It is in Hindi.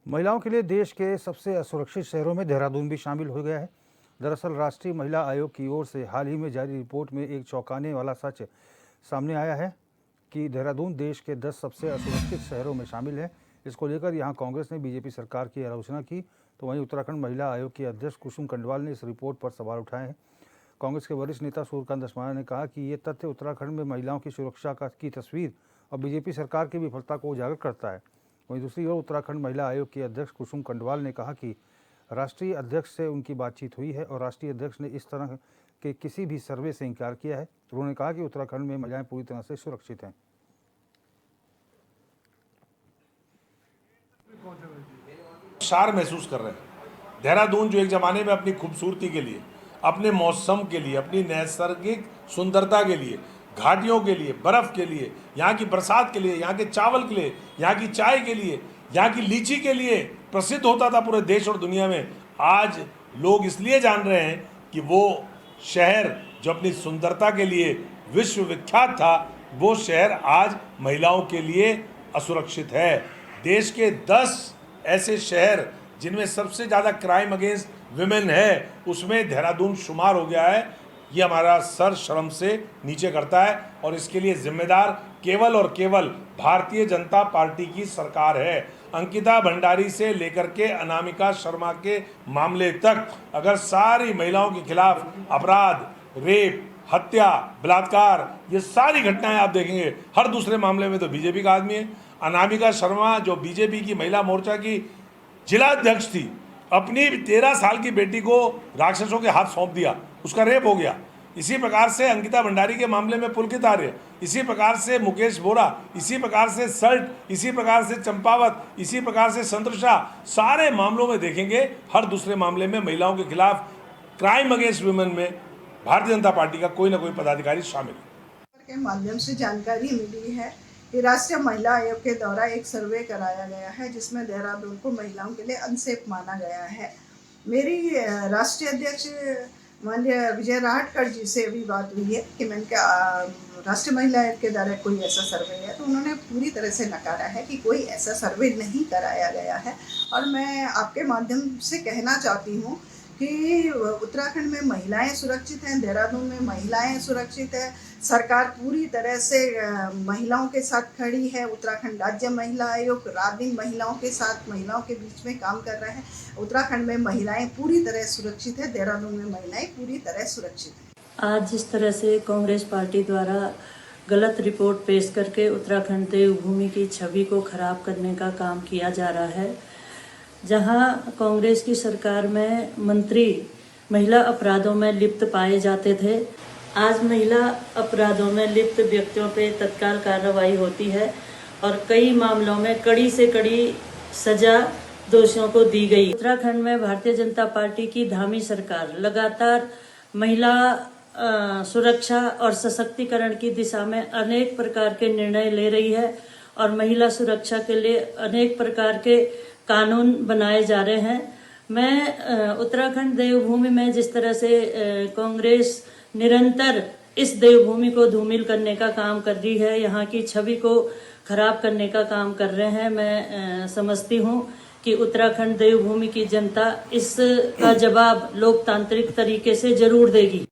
महिलाओं के लिए देश के सबसे असुरक्षित शहरों में देहरादून भी शामिल हो गया है। दरअसल राष्ट्रीय महिला आयोग की ओर से हाल ही में जारी रिपोर्ट में एक चौंकाने वाला सच सामने आया है कि देहरादून देश के 10 सबसे असुरक्षित शहरों में शामिल है। इसको लेकर यहां कांग्रेस ने बीजेपी सरकार की आलोचना की, तो वहीं उत्तराखंड महिला आयोग की अध्यक्ष कुसुम कंडवाल ने इस रिपोर्ट पर सवाल उठाए हैं। कांग्रेस के वरिष्ठ नेता सूर्यकांत धस्माना ने कहा कि ये तथ्य उत्तराखंड में महिलाओं की सुरक्षा की तस्वीर और बीजेपी सरकार की विफलता को उजागर करता है। वहीं दूसरी ओर उत्तराखंड महिला आयोग की अध्यक्ष कुसुम कंडवाल ने कहा कि राष्ट्रीय अध्यक्ष से उनकी बातचीत हुई है और राष्ट्रीय अध्यक्ष ने इस तरह के किसी भी सर्वे से इनकार किया है। उन्होंने कहा कि उत्तराखंड में महिलाएं पूरी तरह से सुरक्षित हैं। शार महसूस कर रहे हैं। देहरादून जो एक ज़माने में अपनी खूबसूरती के लिए, अपने मौसम के लिए, अपनी नैसर्गिक सुंदरता के लिए, घाटियों के लिए, बर्फ़ के लिए, यहाँ की बरसात के लिए, यहाँ के चावल के लिए, यहाँ की चाय के लिए, यहाँ की लीची के लिए प्रसिद्ध होता था पूरे देश और दुनिया में, आज लोग इसलिए जान रहे हैं कि वो शहर जो अपनी सुंदरता के लिए विश्व विख्यात था, वो शहर आज महिलाओं के लिए असुरक्षित है। देश के 10 ऐसे शहर जिनमें सबसे ज़्यादा क्राइम अगेंस्ट विमेन है, उसमें देहरादून शुमार हो गया है। ये हमारा सर शर्म से नीचे करता है और इसके लिए जिम्मेदार केवल और केवल भारतीय जनता पार्टी की सरकार है। अंकिता भंडारी से लेकर के अनामिका शर्मा के मामले तक अगर सारी महिलाओं के खिलाफ अपराध, रेप, हत्या, बलात्कार, ये सारी घटनाएं आप देखेंगे, हर दूसरे मामले में तो बीजेपी का आदमी है। अनामिका शर्मा जो बीजेपी की महिला मोर्चा की जिलाध्यक्ष थी, अपनी 13 साल की बेटी को राक्षसों के हाथ सौंप दिया, उसका रेप हो गया। इसी प्रकार से अंकिता भंडारी के मामले में पुलकित आर्य, इसी प्रकार से मुकेश बोरा, इसी प्रकार से सल्ट, इसी प्रकार से चंपावत, इसी प्रकार से संतोषा, सारे मामलों में देखेंगे हर दूसरे मामले में महिलाओं के खिलाफ क्राइम अगेंस्ट वुमेन में भारतीय जनता पार्टी का कोई ना कोई पदाधिकारी शामिल है। के माध्यम से जानकारी मिली है कि राष्ट्रीय महिला आयोग के द्वारा एक सर्वे कराया गया है जिसमें देहरादून को महिलाओं के लिए अनसेफ माना गया है। मेरी राष्ट्रीय अध्यक्ष माननीय विजय राहटकर जी से भी बात हुई है कि मैंने क्या राष्ट्रीय महिला आयोग के द्वारा कोई ऐसा सर्वे है, तो उन्होंने पूरी तरह से नकारा है कि कोई ऐसा सर्वे नहीं कराया गया है। और मैं आपके माध्यम से कहना चाहती हूँ कि उत्तराखंड में महिलाएं सुरक्षित हैं, देहरादून में महिलाएं सुरक्षित है। सरकार पूरी तरह से महिलाओं के साथ खड़ी है। उत्तराखंड राज्य महिला आयोग रात दिन महिलाओं के साथ, महिलाओं के बीच में काम कर रहे हैं। उत्तराखंड में महिलाएं पूरी तरह सुरक्षित है, देहरादून में महिलाएं पूरी तरह सुरक्षित है। आज जिस तरह से कांग्रेस पार्टी द्वारा गलत रिपोर्ट पेश करके उत्तराखंड देवभूमि की छवि को खराब करने का काम किया जा रहा है, जहां कांग्रेस की सरकार में मंत्री महिला अपराधों में लिप्त पाए जाते थे, आज महिला अपराधों में लिप्त व्यक्तियों पे तत्काल कार्रवाई होती है और कई मामलों में कड़ी से कड़ी सजा दोषियों को दी गई। उत्तराखंड में भारतीय जनता पार्टी की धामी सरकार लगातार महिला सुरक्षा और सशक्तिकरण की दिशा में अनेक प्रकार के निर्णय ले रही है और महिला सुरक्षा के लिए अनेक प्रकार के कानून बनाए जा रहे हैं। मैं उत्तराखंड देवभूमि में जिस तरह से कांग्रेस निरंतर इस देवभूमि को धूमिल करने का काम कर रही है, यहाँ की छवि को खराब करने का काम कर रहे हैं, मैं समझती हूँ कि उत्तराखंड देवभूमि की जनता इसका जवाब लोकतांत्रिक तरीके से जरूर देगी।